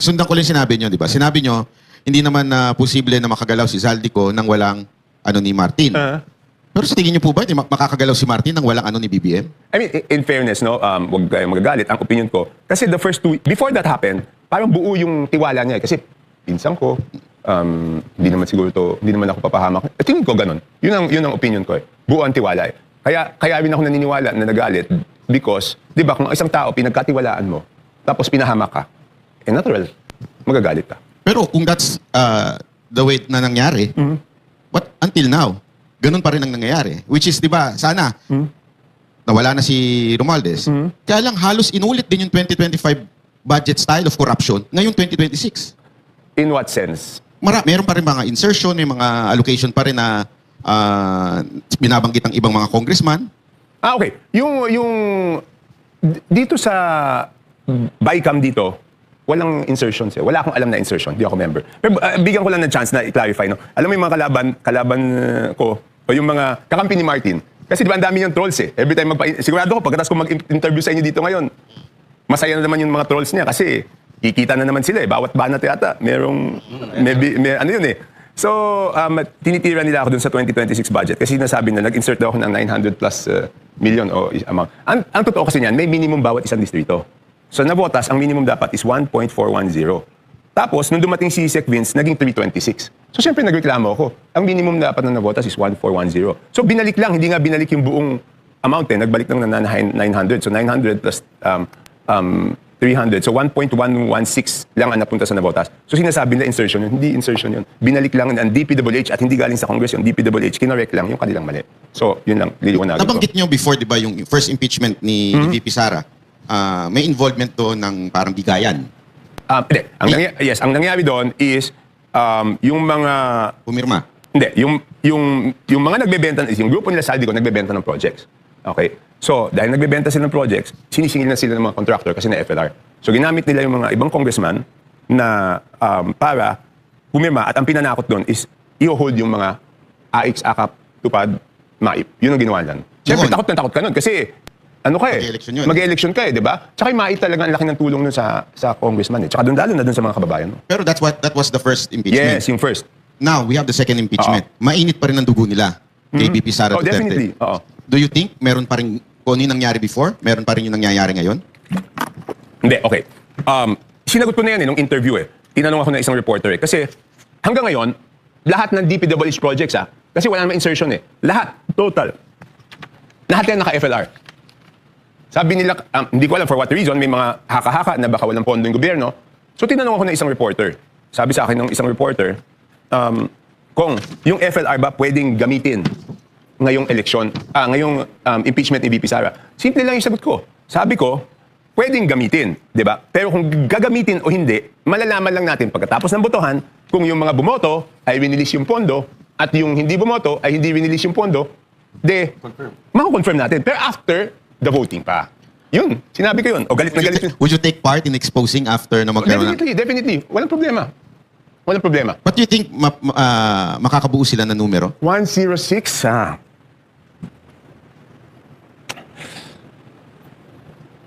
Sundan ko lang sinabi nyo, di ba? Sinabi nyo, hindi naman na posible na makagalaw si Zaldico nang walang ano ni Martin. Pero sa tingin nyo po ba, hindi makakagalaw si Martin nang walang ano ni BBM? I mean, in fairness, no, wag kayong magagalit. Ang opinion ko, kasi the first 2, before that happened, parang buo yung tiwala niya. Kasi pinsan ko, hindi naman siguro to, hindi naman ako papahamak. Tingin ko ganun. Yun ang opinion ko eh. Buo ang tiwala eh. Kaya rin ako naniniwala na nagalit because, di ba, kung isang tao pinagkatiwalaan mo, tapos pinahamak ka, eh natural, magagalit ka. Pero kung that's the way na nangyari, what until now, ganun pa rin ang nangyayari. Which is, di ba, sana, nawala na si Romualdez. Kaya lang halos inulit din yung 2025 budget style of corruption ngayong 2026. In what sense? Meron pa rin mga insertion, may mga allocation pa rin na binabanggit ng ibang mga congressman. Okay. Dito sa BICAM dito, walang insertions eh. Wala akong alam na insertion. Di ako member. Pero bigyan ko lang ng chance na i-clarify. No? Alam mo yung mga kalaban ko, o yung mga kakampi ni Martin. Kasi di ba ang dami yung trolls eh. Every time sigurado ko, pagkatapos ko mag-interview sa inyo dito ngayon, masaya na naman yung mga trolls niya kasi kikita na naman sila eh. Bawat banat yata, merong, ano yun eh. So, tinitira nila ako dun sa 2026 budget kasi nasabi na nag-insert daw ako ng 900 plus million o amount. Ang totoo kasi niyan, may minimum bawat isang distrito. So, nabotas, ang minimum dapat is 1.410. Tapos, nung dumating si Sec Vince, naging 326. So, siyempre, nagreklamo ako. Ang minimum dapat na nabotas is 1410. So, binalik lang. Hindi nga binalik yung buong amount eh. Nagbalik lang na 900. So, 900 plus 300. So, 1.116 lang ang napunta sa nabotas. So, sinasabi na insertion yun. Hindi insertion yun. Binalik lang ng DPWH at hindi galing sa Congress yung DPWH. Kinorek lang yung kanilang mali. So, yun lang. Liliwanagin ko. Nabanggit nyo before, di ba, yung first impeachment ni VP Sara, may involvement to ng parang bigayan. Hindi. Ang nangyari doon is yung mga Pumirma. Hindi, yung mga nagbebenta, yung grupo nila Saldico nagbebenta ng projects. Okay? So, dahil nagbebenta sila ng projects, sinisingil na sila ng mga contractor kasi na FLR. So, ginamit nila yung mga ibang congressman na para pumirma at ang pinanakot doon is i-hold yung mga AX, AKAP, TUPAD, MAIP. Yun ang ginawa lang. Siyempre, takot ka nun kasi ano ka eh? Mag-election yun. Mag-election ka eh, di ba? Tsaka yung MAIP talaga ang laki ng tulong nun sa congressman eh. Tsaka doon lalo na doon sa mga kababayan mo. Pero that was the first impeachment. Yes, yung first. Now, we have the second impeachment. Mainit pa rin ang dugo nila kay VP Sara Duterte. Definitely. Do you think meron pa rin kung ano yung nangyari before, meron pa rin yung nangyayari ngayon? Hindi, okay. Sinagot ko na yan nung interview eh. Tinanong ako ng isang reporter eh. Kasi hanggang ngayon, lahat ng DPWH projects kasi wala naman insertion eh. Lahat, total. Lahat yan naka-FLR. Sabi nila, hindi ko alam for what reason, may mga haka-haka na baka walang pondo yung gobyerno. So tinanong ako ng isang reporter. Sabi sa akin ng isang reporter, kung yung FLR ba pwedeng gamitin ngayong eleksyon, ngayong impeachment ni VP Sara. Simple lang yung sagot ko. Sabi ko, pwedeng gamitin, di ba? Pero kung gagamitin o hindi, malalaman lang natin pagkatapos ng botohan kung yung mga bumoto ay rinilis yung pondo at yung hindi bumoto ay hindi rinilis yung pondo, mako-confirm natin. Pero after the voting pa. Yun, sinabi ko yun. O galit na galit yun. Would you take part in exposing after na magkaroon Definitely. Walang problema. Walang problema. But do you think makakabuo sila ng numero? 106,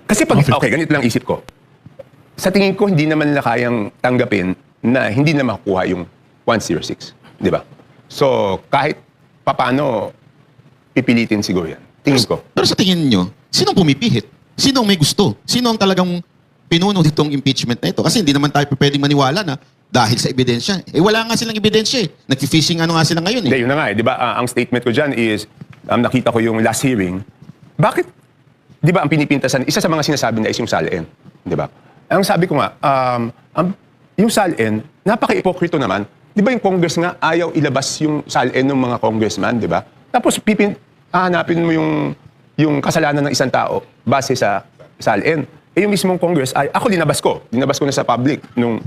Kasi okay, ganito lang isip ko. Sa tingin ko, hindi naman nila kayang tanggapin na hindi na makukuha yung 106. Di ba? So, kahit papano, pipilitin siguro yan. Tingin ko. Pero sa tingin nyo, sinong pumipihit? Sinong may gusto? Sino ang talagang pinuno nitong impeachment na ito? Kasi hindi naman tayo pwedeng maniwala na dahil sa ebidensya. Wala nga silang ebidensya eh. Nag-fishing nga sila ngayon eh. Hindi, yun na nga eh. Di ba, ang statement ko dyan is, nakita ko yung last hearing, bakit, di ba, ang pinipintasan, isa sa mga sinasabi na is yung SALN. Di ba? Ang sabi ko nga, yung SALN, napaka-ipokrito naman. Di ba yung Congress nga, ayaw ilabas yung SALN ng mga congressman, di ba? Tapos, hahanapin mo yung kasalanan ng isang tao base sa SALN. Yung mismong Congress, ako linabas ko na sa public nung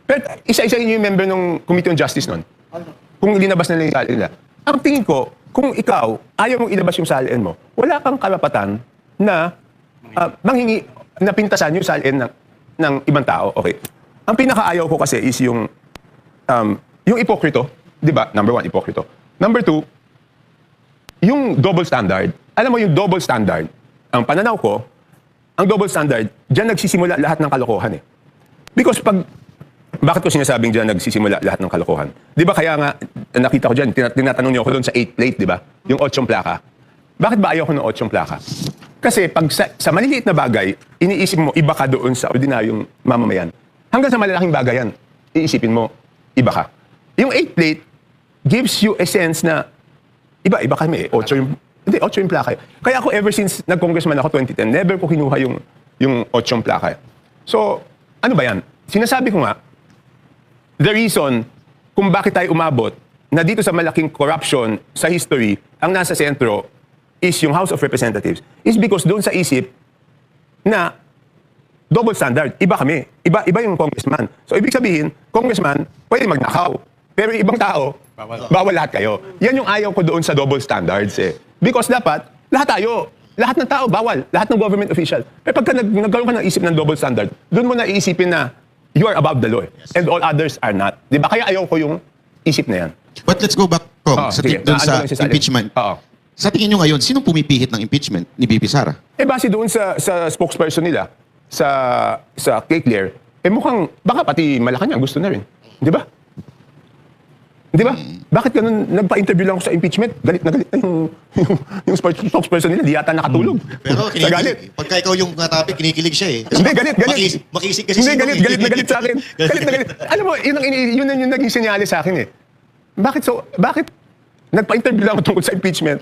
Pero isa-isa yung member ng Committee on Justice nun. Kung linabas na lang yung SALN nila. Ang tingin ko, kung ikaw ayaw mong ilabas yung SALN mo, wala kang karapatan na manghingi na pintasan yung SALN ng ibang tao. Okay. Ang pinakaayaw ko kasi is yung ipokrito, 'di ba? Number 1, ipokrito. Number 2, yung double standard. Alam mo yung double standard, ang pananaw ko, ang double standard, diyan nagsisimula lahat ng kalokohan eh. Because bakit ko sinasabing dyan nagsisimula lahat ng kalokohan? Di ba kaya nga, nakita ko dyan, tinatanong niyo ako doon sa 8 plate, di ba? Yung 8 plaka. Bakit ba ayaw ko ng 8 plaka? Kasi pag sa maliliit na bagay, iniisip mo, iba ka doon sa ordinaryong mamamayan. Hanggang sa malalaking bagay yan, iisipin mo, iba ka. Yung 8 plate gives you a sense na, iba kami. 8 yung plaka. Kaya ako ever since nag-congressman ako 2010, never ko kinuha yung 8 plaka. So, ano ba yan? Sinasabi ko nga, the reason kung bakit tayo umabot na dito sa malaking corruption sa history, ang nasa sentro is yung House of Representatives, is because doon sa isip na double standard. Iba kami. Iba yung congressman. So, ibig sabihin, congressman, pwede magnakaw. Pero yung ibang tao, bawal lahat kayo. Yan yung ayaw ko doon sa double standards eh. Because dapat, lahat ng tao, bawal. Lahat ng government official. Pero pagka nagkaroon ka ng isip ng double standard, doon mo na iisipin na you are above the law. And all others are not. Di ba? Kaya ayaw ko yung isip na yan. But let's go back, Kong, Sige. doon Ano sa lang si Salim? impeachment. Oo. Sa tingin nyo ngayon, sinong pumipihit ng impeachment ni BP Sara? Base doon sa spokesperson nila, sa kay Claire, mukhang, baka pati Malacanang gusto na rin. Di ba? Di ba? Bakit ganun, nagpa-interview lang ako sa impeachment, galit na yung spokesperson nila, di yata nakatulog. Pero Sa galit. kinikilig. Pagka ikaw yung topic, kinikilig siya eh. Kasi Hindi, galit. Makisig kasi Hindi, sino galit eh. na galit sa akin. Galit na galit. Alam mo, yun yung naging senyales sa akin eh. Bakit nagpa-interview lang ako tungkol sa impeachment?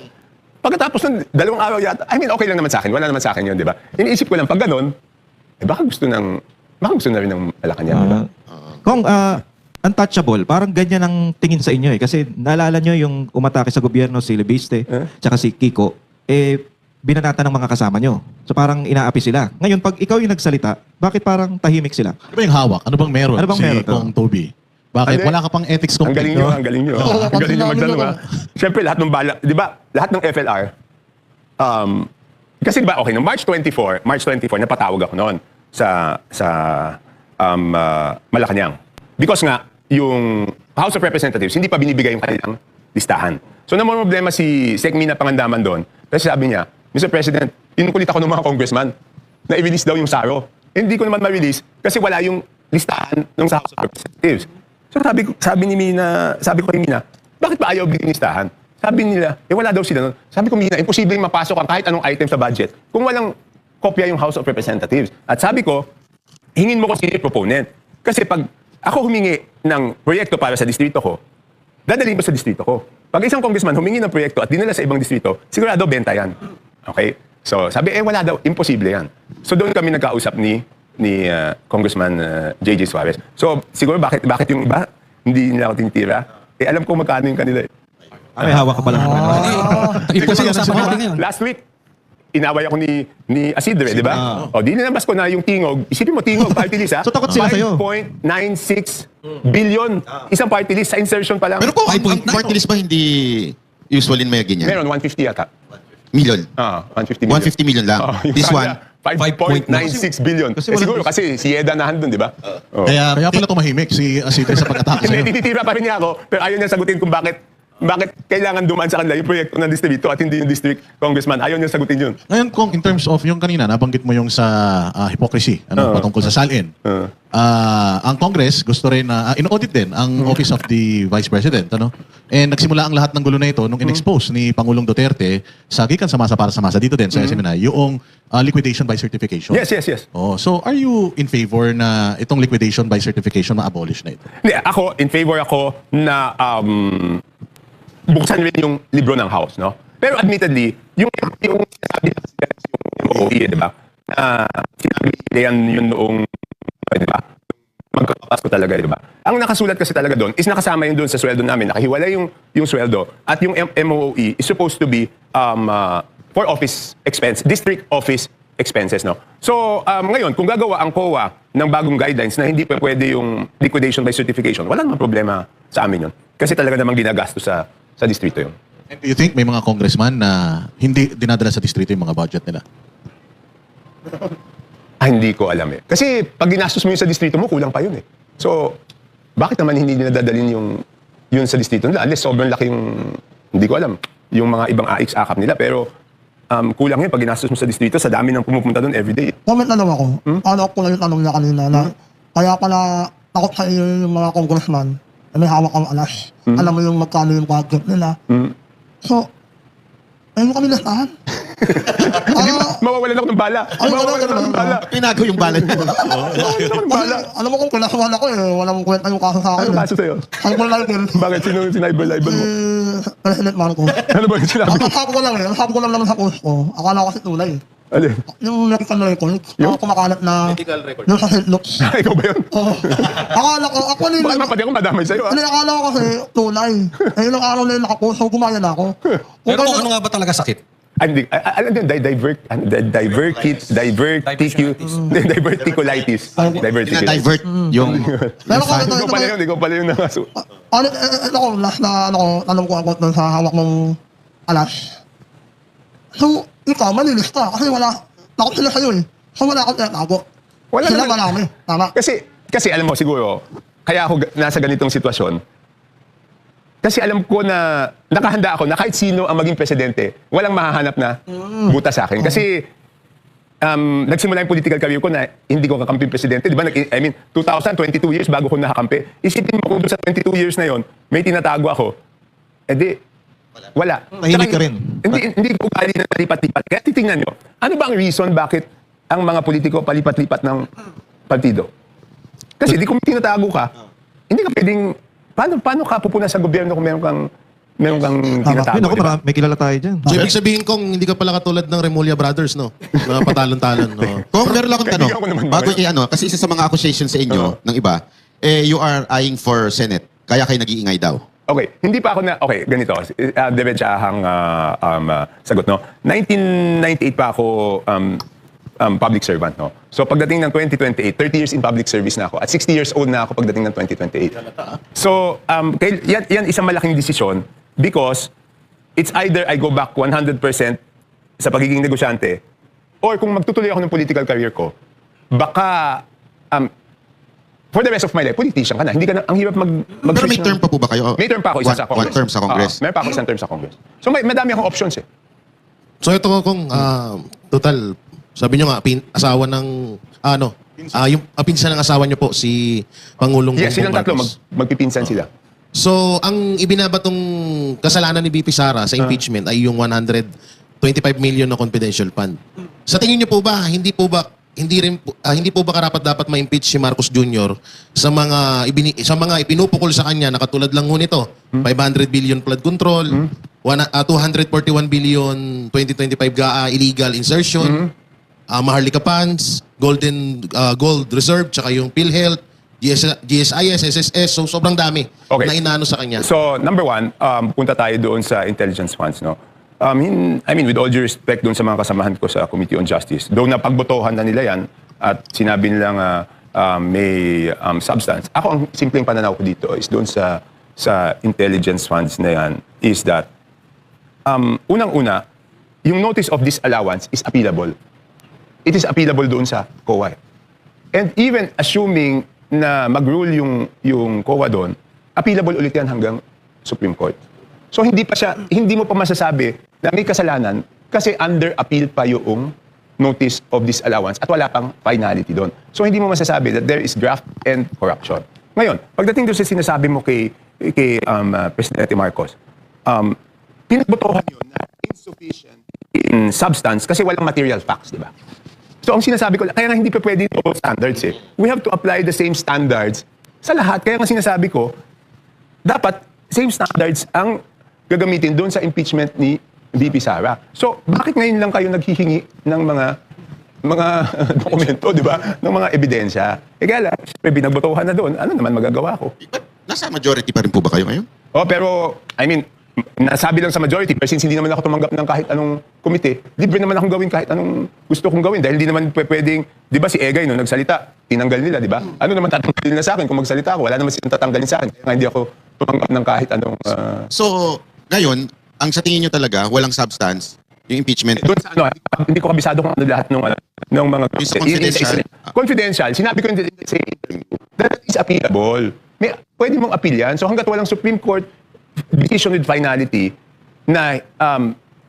Pagkatapos ng 2 araw yata, I mean, okay lang naman sa akin. Wala naman sa akin yun, di ba? Iniisip ko lang, pag ganun, baka gusto na rin ng Malacanang, di ba? Kung untouchable, parang ganyan ang tingin sa inyo eh. Kasi naalala nyo yung umatake sa gobyerno, si Lebiste, tsaka si Kiko, binanata ng mga kasama nyo. So parang inaapi sila. Ngayon, pag ikaw yung nagsalita, bakit parang tahimik sila? Ano ba yung hawak? Ano bang meron Ano bang si meron? Kong Toby? Bakit? Hindi. Wala ka pang ethics Ang complaint? galing nyo, ang galing nyo. Ang galing nyo magtanong, ha? Siyempre, lahat ng bala, di ba, lahat ng FLR, kasi di ba, okay, no, March 24, napatawag ako noon sa Malacanang. Because nga, yung House of Representatives, hindi pa binibigay yung kanilang listahan. So, namang problema si Sec Mina Pangandaman doon. Kasi sabi niya, Mr. President, inukulit ako ng mga congressman na i-release daw yung SARO. Hindi ko naman ma-release kasi wala yung listahan ng House of Representatives. So, sabi ko kay Mina, bakit ba ayaw bigyan listahan? Sabi nila, wala daw sila nun. Sabi ko, Mina, imposibleng mapasok ang kahit anong item sa budget kung walang kopya yung House of Representatives. At sabi ko, hingin mo ko si proponent. Kasi pag ako humingi ng proyekto para sa distrito ko, dadalhin ko sa distrito ko. Pag isang congressman humingi ng proyekto at dinala sa ibang distrito, sigurado benta yan. Okay? So, sabi, wala daw, imposible yan. So, doon kami nagkausap ni Congressman J.J. Suarez. So, siguro bakit yung iba, hindi nila ako tinitira? Alam ko magkano yung kanila eh. May hawak ka pala. Ito kasi usapan natin ngayon. Last week, inaway ako ni Asidre, di ba? O, di nilabas ko na yung tingog. Isipin mo, tingog, party list, ha? So, takot sila sa'yo. 5.96 billion. Isang party list sa insertion pa lang. Pero kung ang party list ba hindi usually may ganyan? Meron, 150 yata. Million. 150 million. 150 million lang. Yung This one, kanya, 5.96 billion. Siguro kasi si Yeda na handun, di ba? Kaya pala tumahimik si Asidre sa pag-atake sa'yo. Hindi, tinitira pa rin niya ako, pero ayaw niya sagutin kung bakit kailangan dumaan sa kanila yung proyekto ng distrito at hindi yung district congressman. Ayaw niya sagutin yun. Ngayon, Kong, in terms of yung kanina, nabanggit mo yung sa hypocrisy, patungkol sa SALN. Ang Congress gusto rin na in-audit din ang Office of the Vice President. And nagsimula ang lahat ng gulo na ito nung in-expose ni Pangulong Duterte sa gikan sa masa para sa masa dito din sa SMNI, yung liquidation by certification. Yes. Oh, so are you in favor na itong liquidation by certification ma-abolish na ito? Hindi, ako, in favor ako na buksan rin yung libro ng House, no? Pero admittedly, yung sinasabi yung MOE, di ba? Sinabi nila yan yun noong, di ba? Magkapasko talaga, di ba? Ang nakasulat kasi talaga doon is nakasama yun doon sa sweldo namin. Nakahiwalay yung sweldo. At yung MOE is supposed to be for office expense, district office expenses, no? So, ngayon, kung gagawa ang COA ng bagong guidelines na hindi pa pwede yung liquidation by certification, wala namang problema sa amin yun. Kasi talaga namang ginagastos sa distrito yun. And do you think may mga congressman na hindi dinadala sa distrito yung mga budget nila? Hindi ko alam eh. Kasi pag ginastos mo yun sa distrito mo, kulang pa yun eh. So, bakit naman hindi nila dadalhin yun sa distrito nila? Unless sobrang laki yung, hindi ko alam, yung mga ibang AX-AKAP nila. Pero kulang yun pag ginastos mo sa distrito, sa dami ng pumupunta doon everyday. Comment na lang ako. Paano ako na yung tanong niya kanina na Kaya pala takot sa iyo yung mga congressman na may hawak ang alas. Alam mo yung magkano yung budget nila. So, ayun mo kami listahan. Mawawalan ako ng bala. Mawawalan ako ng bala. Tinago yung bala niyo. Alam mo kung kinasuhan ako walang kwenta yung kaso sa akin. Ano kaso sa'yo? Ano ko lang yun? Bakit? Sino yung sinibel-libel mo? President Marcos. Ano ba yung sinabi? Nasabi ko lang nasabi ko lang naman sa post ko. Akala ko kasi tulay. Alin? Yung medical record. Yung? Ako kumakalat na medical record. Yung sa St. Luke's. Ikaw ba yun? Oo. Akala ko, ako nila. Bakit mapati ako madamay sa'yo? Ano, akala ko kasi tulay. Eh, ilang araw na yun nakapost, so gumaya na ako. Pero kung ano nga ba talaga sakit? Hindi, alam niyo, diverticulitis. Tina-divert yung... Pero kung ito, Ikaw pala yung nangaso. ako, last na, alam ko about dun sa hawak ng alas. So, ikaw, manilista. Kasi wala, takot sila sa'yo eh. So, wala akong tinatago. Wala Sila naman. marami. Tama. Kasi alam mo siguro, kaya ako nasa ganitong sitwasyon, kasi alam ko na nakahanda ako na kahit sino ang maging presidente, walang mahahanap na buta sa akin. Kasi nagsimula yung political career ko na hindi ko kakamping presidente. Di ba? 22 years bago ko nakakampi. Isipin mo kung doon sa 22 years na yon, may tinatago ako. Di, wala. Tahimik ka rin. Hindi ko ugali na palipat-lipat. Kaya titingnan nyo, ano ba ang reason bakit ang mga politiko palipat-lipat ng partido? Kasi di kung tinatago ka, hindi ka pwedeng... Paano ka pupunan sa gobyerno kung meron kang tinatago? Yun ako, diba? may kilala tayo dyan. So, ibig sabihin kong hindi ka pala katulad ng Remulla Brothers, no? Na patalon-talon, no? Kung meron lang akong tanong, Kaibigan ko naman bago naman. kasi isa sa mga accusations sa inyo ng iba, you are eyeing for Senate. Kaya kayo nag-iingay daw. Okay, hindi pa ako na... Okay, ganito. Diretsahang sagot, no? 1998 pa ako public servant, no? So pagdating ng 2028, 30 years in public service na ako. At 60 years old na ako pagdating ng 2028. So, yan isang malaking desisyon because it's either I go back 100% sa pagiging negosyante or kung magtutuloy ako ng political career ko, baka for the rest of my life, politician ka na. Hindi ka na, ang hirap Pero may term pa po ba kayo? May term pa ako, isa sa Congress. One term sa Congress. Meron pa ako isang term sa Congress. So madami akong options eh. So, ito kung total, sabi nyo nga, asawa ng, yung pinsan ng asawa nyo po, si Pangulong Yes, silang Bongbong tatlo, Marcos. magpipinsan sila. So, ang ibinabatong kasalanan ni VP Sara sa impeachment ay yung 125 million na confidential fund. Sa tingin niyo po ba, hindi po ba karapat-dapat ma-impeach si Marcos Jr. sa mga ipinupukol sa kanya na katulad lang ho nito, 500 billion flood control, 241 billion 2025 GAA illegal insertion, Maharlika funds, gold reserve, tsaka yung PhilHealth, GSIS, SSS, so sobrang dami na inaano sa kanya. So, number one, punta tayo doon sa intelligence funds, no? With all due respect doon sa mga kasamahan ko sa Committee on Justice, doon na pagbotohan na nila yan at sinabi nilang may substance. Ako, ang simpleng pananaw ko dito is doon sa intelligence funds na yan is that unang-una, yung notice of disallowance is appealable. It is appealable doon sa COA. And even assuming na mag-rule yung COA doon, appealable ulit yan hanggang Supreme Court. So hindi mo pa masasabi na may kasalanan kasi under appeal pa yung notice of disallowance at wala pang finality doon. So hindi mo masasabi that there is graft and corruption. Ngayon, pagdating doon sa sinasabi mo kay Presidente Marcos, pinagbotohan yun na insufficient in substance kasi walang material facts, di ba? So ang sinasabi ko, kaya nga hindi pa pwede double standards eh. We have to apply the same standards sa lahat. Kaya nga sinasabi ko, dapat same standards ang gagamitin doon sa impeachment ni VP Sara. So bakit ngayon lang kayo naghihingi ng mga dokumento, di ba? Ng mga ebidensya. Kaya lang, binagbotohan na doon, ano naman magagawa ko? But nasa majority pa rin po ba kayo ngayon? Pero, nasabi lang sa majority, pero since hindi naman ako tumanggap ng kahit anong komite, libre naman akong gawin kahit anong gusto kong gawin. Dahil hindi naman pwedeng, di ba si Egay, no, nagsalita, tinanggal nila, di ba? Ano naman tatanggalin na sa akin kung magsalita ako? Wala naman silang tatanggalin sa akin. Kaya nga hindi ako tumanggap ng kahit anong... So, ngayon, ang sa tingin nyo talaga, walang substance, yung impeachment. Doon sa hindi ko kabisado kung ano lahat ng mga... Yung sa confidential. Confidential. Sinabi ko that is appealable. Pwede mong appeal yan. So hanggat walang Supreme Court decision with finality na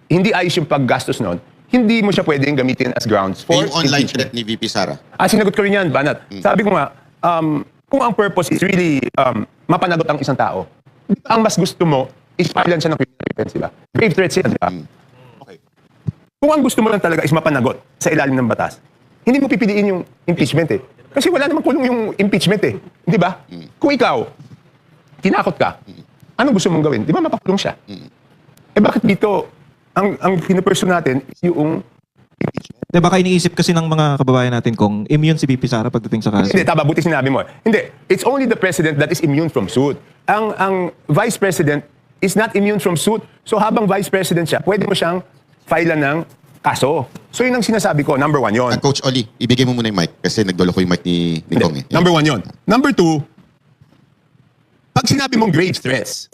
hindi ayos yung paggastos nun, hindi mo siya pwedeng gamitin as grounds for Yung online impeachment. threat ni VP Sara. Sinagot ko rin yan, Banat. Sabi ko nga, kung ang purpose is really mapanagot ang isang tao, di ba ang mas gusto mo is filean siya ng criminal offense, di ba? Grave threats yan, di ba? Okay. Kung ang gusto mo lang talaga is mapanagot sa ilalim ng batas, hindi mo pipiliin yung impeachment eh. Kasi wala namang kulong yung impeachment eh. Di ba? Kung ikaw, tinakot ka, anong gusto mong gawin? Di ba mapakulong siya? Eh bakit dito, ang pinaperson natin is yung Di baka iniisip kasi ng mga kababayan natin kung immune si VP Sara pagdating sa kaso. Hindi, tama, buti sinabi mo. Hindi, it's only the president that is immune from suit. Ang vice president is not immune from suit. So habang vice president siya, pwede mo siyang filean ng kaso. So yun ang sinasabi ko, number 1 yon. Coach Oli, ibigay mo muna yung mic kasi nagdolo ko yung mic ni Kong. Eh. Number 1 yon. Number 2, pag sinabi mong grave threats,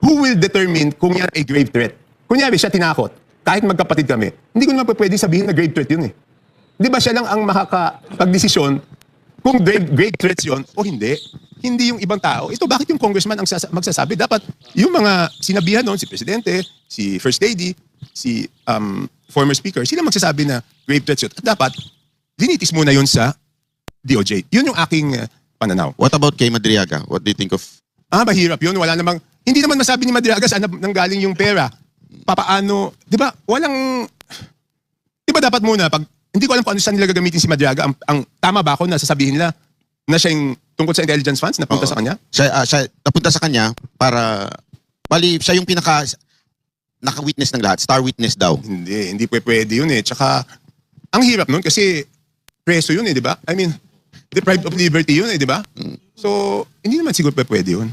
who will determine kung yan ay grave threat? Kunyari, siya tinakot. Kahit magkapatid kami, hindi ko naman pwede sabihin na grave threat yun eh. Di ba siya lang ang makakapagdesisyon kung grave threats yun o hindi? Hindi yung ibang tao. Ito, bakit yung congressman ang magsasabi? Dapat yung mga sinabihan noon, si Presidente, si First Lady, si former Speaker, sila magsasabi na grave threats yun. At dapat, dinitis muna yun sa DOJ. Yun yung aking pananaw. What about kay Madriaga? What do you think of... Mahirap yun. Wala namang, hindi naman masabi ni Madriaga saan nanggaling yung pera. Papaano, di ba, di ba dapat muna, pag, hindi ko alam kung ano saan nila gagamitin si Madriaga, ang tama ba ako na sasabihin nila na siya yung tungkol sa intelligence funds na punta sa kanya? Siya napunta sa kanya para... Bali, siya yung naka-witness ng lahat. Star witness daw. Hindi pwede yun eh. Tsaka, ang hirap nun kasi preso yun eh, di ba? I mean, deprived of liberty yun eh, di ba? So, hindi naman siguro pwede yun.